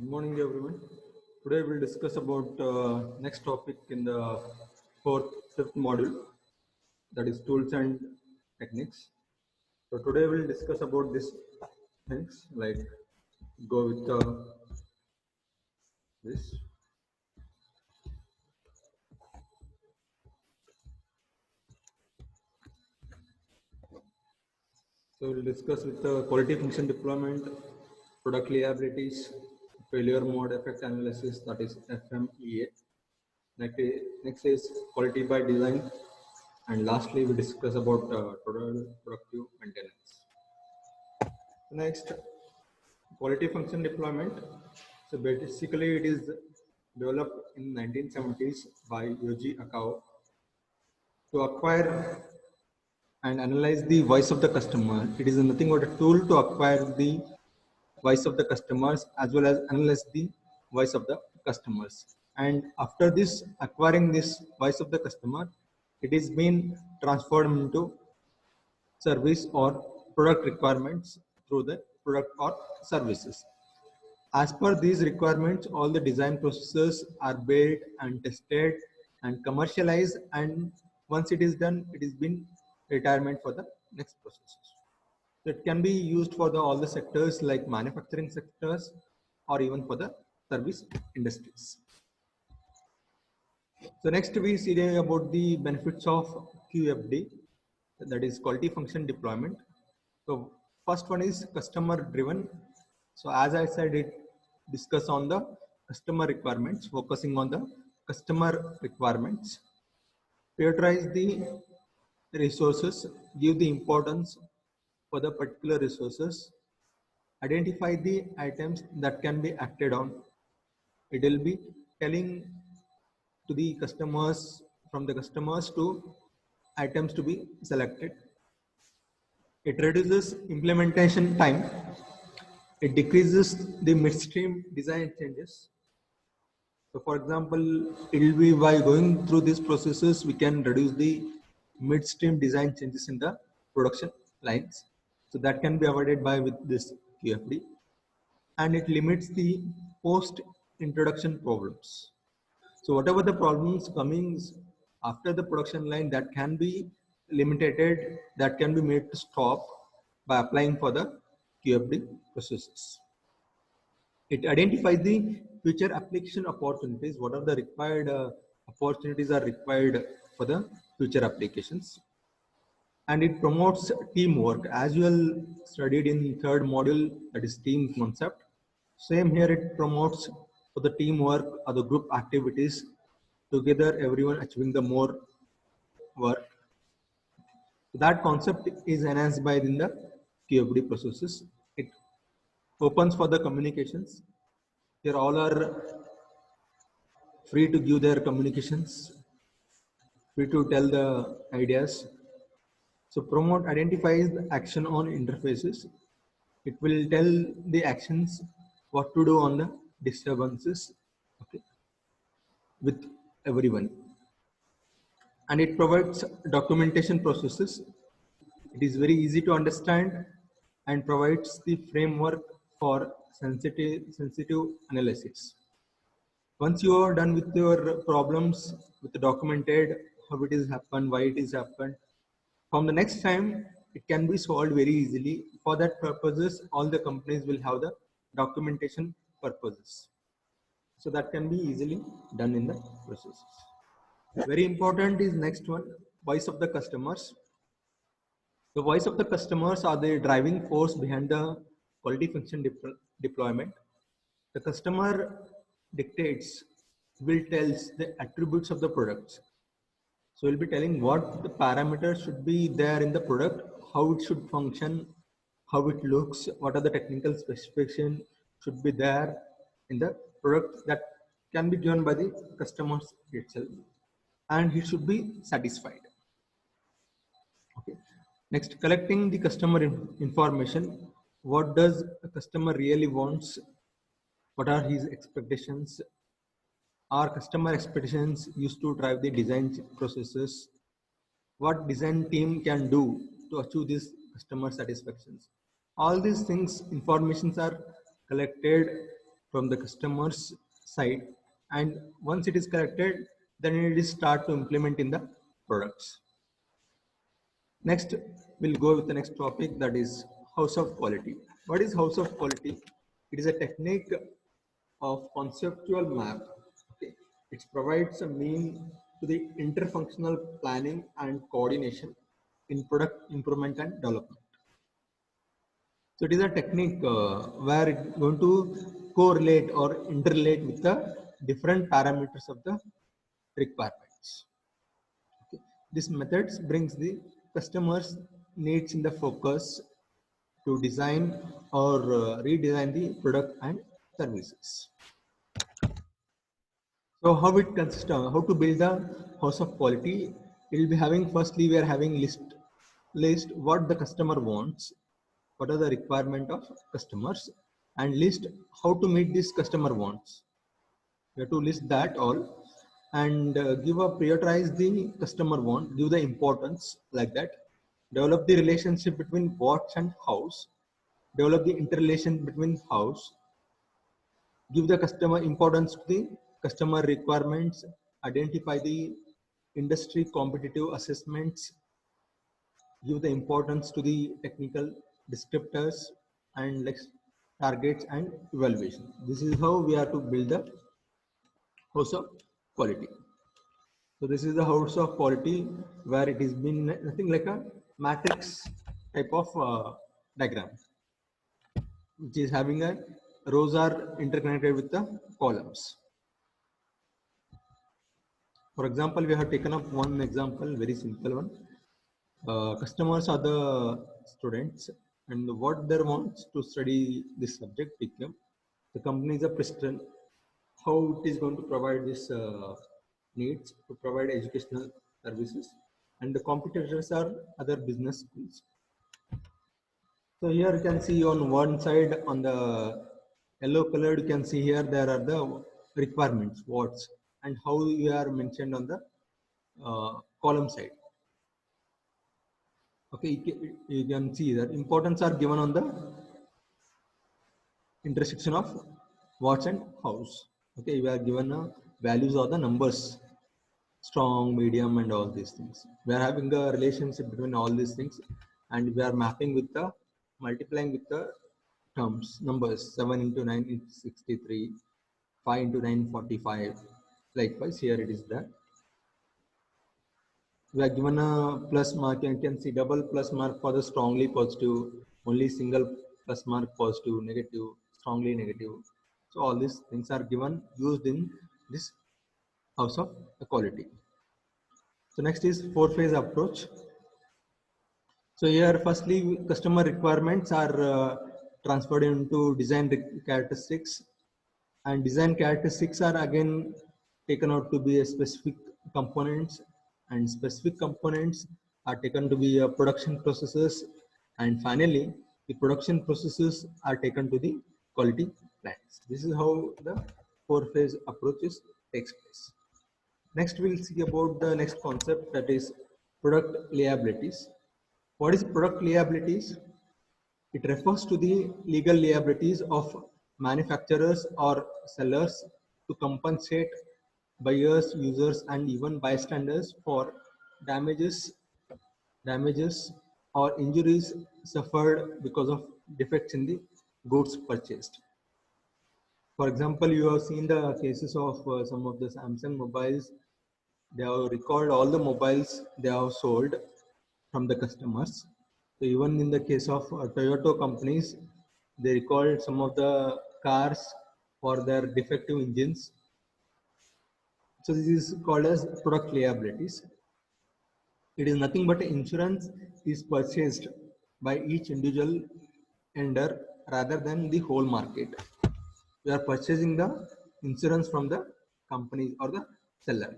Good morning, everyone. Today we'll discuss about next topic in the fifth module, that is tools and techniques. So today we'll discuss about these things, like go with this. So we'll discuss with the quality function deployment, product liabilities, failure mode effect analysis, that is FMEA. Next is quality by design, and lastly we discuss about productive maintenance. Next, quality function deployment. So basically it is developed in 1970s by Yoji Akao to acquire and analyze the voice of the customer. It is nothing but a tool to acquire the voice of the customers as well as analyze the voice of the customers. And after this acquiring this voice of the customer, it is been transformed into service or product requirements through the product or services. As per these requirements, all the design processes are built and tested and commercialized, and once it is done, it is been retirement for the next processes. So it can be used for all the sectors like manufacturing sectors or even for the service industries. So next we see about the benefits of QFD, that is quality function deployment. So first one is customer driven. So as I said, it discuss on the customer requirements, focusing on the customer requirements, prioritize the resources, give the importance for the particular resources, identify the items that can be acted on. It will be telling to the customers, from the customers to items to be selected. It reduces implementation time. It decreases the midstream design changes. So for example, it will be by going through these processes, we can reduce the midstream design changes in the production lines. So that can be avoided by with this QFD. And it limits the post introduction problems. So whatever the problems coming after the production line, that can be limited, that can be made to stop by applying for the QFD processes. It identifies the future application opportunities. What are the required opportunities are required for the future applications. And it promotes teamwork, as you all studied in third module, that is team concept. Same here, it promotes for the teamwork or the group activities, together everyone achieving the more work. That concept is enhanced by in the QFD processes. It opens for the communications. Here all are free to give their communications, free to tell the ideas. So promote identifies the action on interfaces. It will tell the actions what to do on the disturbances, okay, with everyone. And it provides documentation processes. It is very easy to understand and provides the framework for sensitive analysis. Once you are done with your problems, with the documented how it is happened, why it is happened, from the next time it can be solved very easily. For that purposes, all the companies will have the documentation purposes. So that can be easily done in the processes. Very important is next one, voice of the customers. The voice of the customers are the driving force behind the quality function deployment. The customer dictates, will tells the attributes of the products. So we'll be telling what the parameters should be there in the product, how it should function, how it looks, what are the technical specifications should be there in the product that can be given by the customers itself, and he should be satisfied. Okay. Next, collecting the customer information. What does the customer really wants? What are his expectations? Our customer expectations used to drive the design processes. What design team can do to achieve these customer satisfactions? All these things, informations are collected from the customer's side, and once it is collected, then it is start to implement in the products. Next, we'll go with the next topic, that is house of quality. What is house of quality? It is a technique of conceptual map. Okay. It provides a mean to the interfunctional planning and coordination in product improvement and development. So it is a technique where it's going to correlate or interrelate with the different parameters of the requirements. Okay. This methods brings the customer's needs in the focus to design or redesign the product and services. So how it consists of, how to build the house of quality? It will be having, firstly we are having list what the customer wants, what are the requirement of customers, and list how to meet this customer wants. We have to list that all and give a prioritize the customer want, give the importance like that, develop the relationship between what and house, develop the interrelation between house, give the customer importance to the customer requirements, identify the industry competitive assessments, give the importance to the technical descriptors, and like targets and evaluation. This is how we are to build the house of quality. So this is the house of quality where it is been nothing like a matrix type of diagram, which is having a rows are interconnected with the columns. For example, we have taken up one example, very simple one. Customers are the students, and what they want to study this subject become. The company is a Preston. How it is going to provide this needs to provide educational services, and the competitors are other business schools. So here you can see on one side on the yellow colored, you can see here there are the requirements, what's, and how you are mentioned on the column side. Okay, you can see that importance are given on the intersection of what's and hows. Okay, we are given values of the numbers, strong, medium, and all these things. We are having a relationship between all these things, and we are mapping with the multiplying with the terms, numbers. 7 into 9 is 63, 5 into 9 45. Likewise, here it is that we are given a plus mark, and you can see double plus mark for the strongly positive, only single plus mark positive, negative, strongly negative. So all these things are given, used in this house of quality. So next is 4-phase approach. So here firstly customer requirements are transferred into design characteristics, and design characteristics are again taken out to be a specific components, and specific components are taken to be production processes, and finally the production processes are taken to the quality plans. This is how the 4-phase approaches takes place. Next we'll see about the next concept, that is product liabilities. What is product liabilities? It refers to the legal liabilities of manufacturers or sellers to compensate buyers, users, and even bystanders for damages, or injuries suffered because of defects in the goods purchased. For example, you have seen the cases of some of the Samsung mobiles. They have recalled all the mobiles they have sold from the customers. So even in the case of Toyota companies, they recalled some of the cars for their defective engines. So this is called as product liabilities. It is nothing but insurance is purchased by each individual ender rather than the whole market. We are purchasing the insurance from the company or the seller.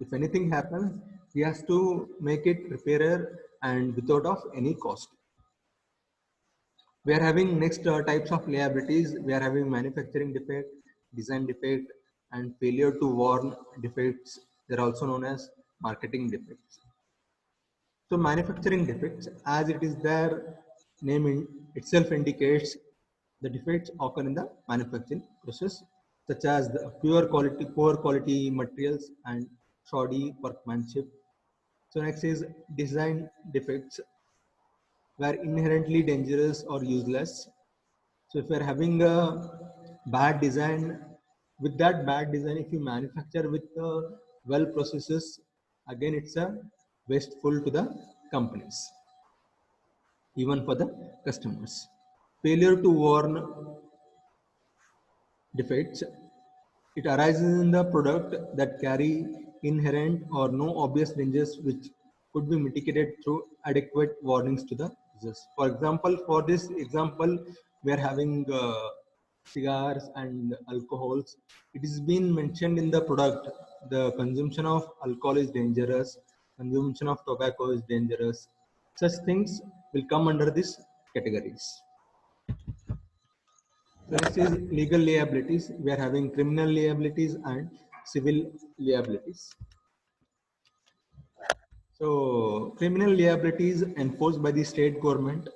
If anything happens, he has to make it repairer and without of any cost. We are having next types of liabilities. We are having manufacturing defect, design defect, and failure to warn defects. They are also known as marketing defects. So manufacturing defects, as it is their name itself indicates, the defects occur in the manufacturing process, such as the poor quality materials and shoddy workmanship. So next is design defects were inherently dangerous or useless. So if you are having a bad design, with that bad design, if you manufacture with well processes, again it's a wasteful to the companies, even for the customers. Failure to warn defects, it arises in the product that carry inherent or no obvious dangers which could be mitigated through adequate warnings to the users. For example, for this example, we are having cigars and alcohols. It is been mentioned in the product, the consumption of alcohol is dangerous, consumption of tobacco is dangerous. Such things will come under these categories. So next is legal liabilities. We are having criminal liabilities and civil liabilities. So criminal liabilities enforced by the state government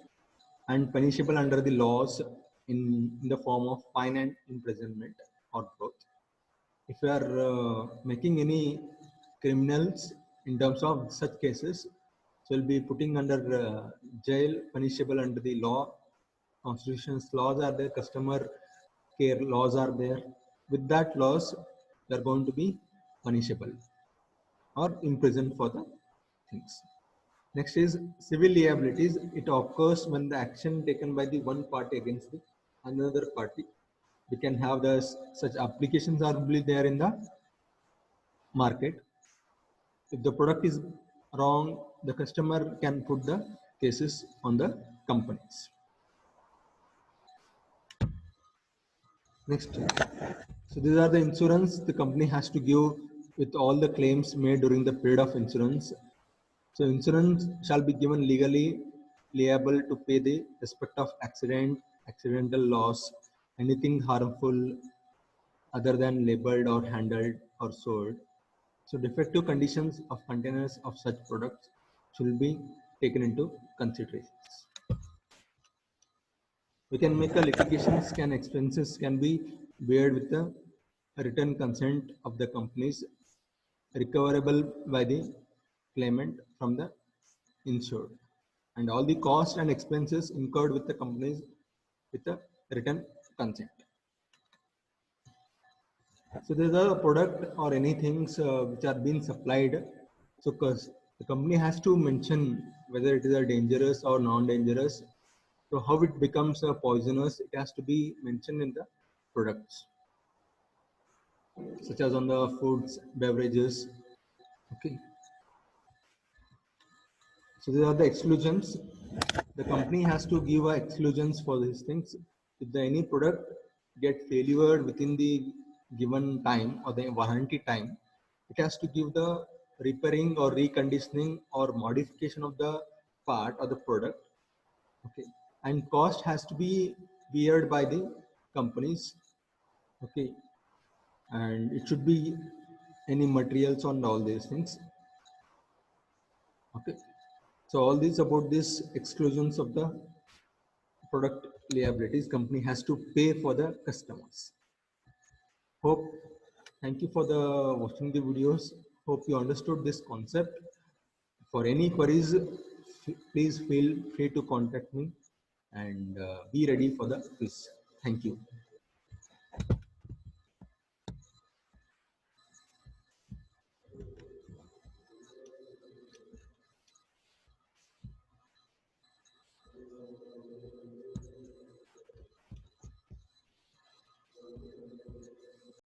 and punishable under the laws in the form of fine and imprisonment or both. If you are making any criminals in terms of such cases, so you'll be putting under jail, punishable under the law. Constitution's laws are there, customer care laws are there. With that laws, they're going to be punishable or imprisoned for the things. Next is civil liabilities. It occurs when the action taken by the one party against the another party. We can have the such applications are there in the market. If the product is wrong, the customer can put the cases on the companies. Next, so these are the insurance the company has to give with all the claims made during the period of insurance. So insurance shall be given legally liable to pay the respect of accident, accidental loss, anything harmful other than labeled or handled or sold. So defective conditions of containers of such products should be taken into considerations. We can make a litigations expenses can be beared with the written consent of the companies recoverable by the claimant from the insured, and all the costs and expenses incurred with the companies with a written consent. So there's a product or any things which are being supplied. So the company has to mention whether it is a dangerous or non-dangerous. So how it becomes a poisonous, it has to be mentioned in the products, such as on the foods, beverages. Okay. So these are the exclusions. The company has to give exclusions for these things. If any product get failure within the given time or the warranty time, it has to give the repairing or reconditioning or modification of the part or the product. Okay, and cost has to be beared by the companies. Okay, and it should be any materials on all these things. Okay, so all these about this exclusions of the product liabilities company has to pay for the customers. Hope, thank you for the watching the videos. Hope you understood this concept. For any queries, please feel free to contact me and be ready for the quiz. Thank you.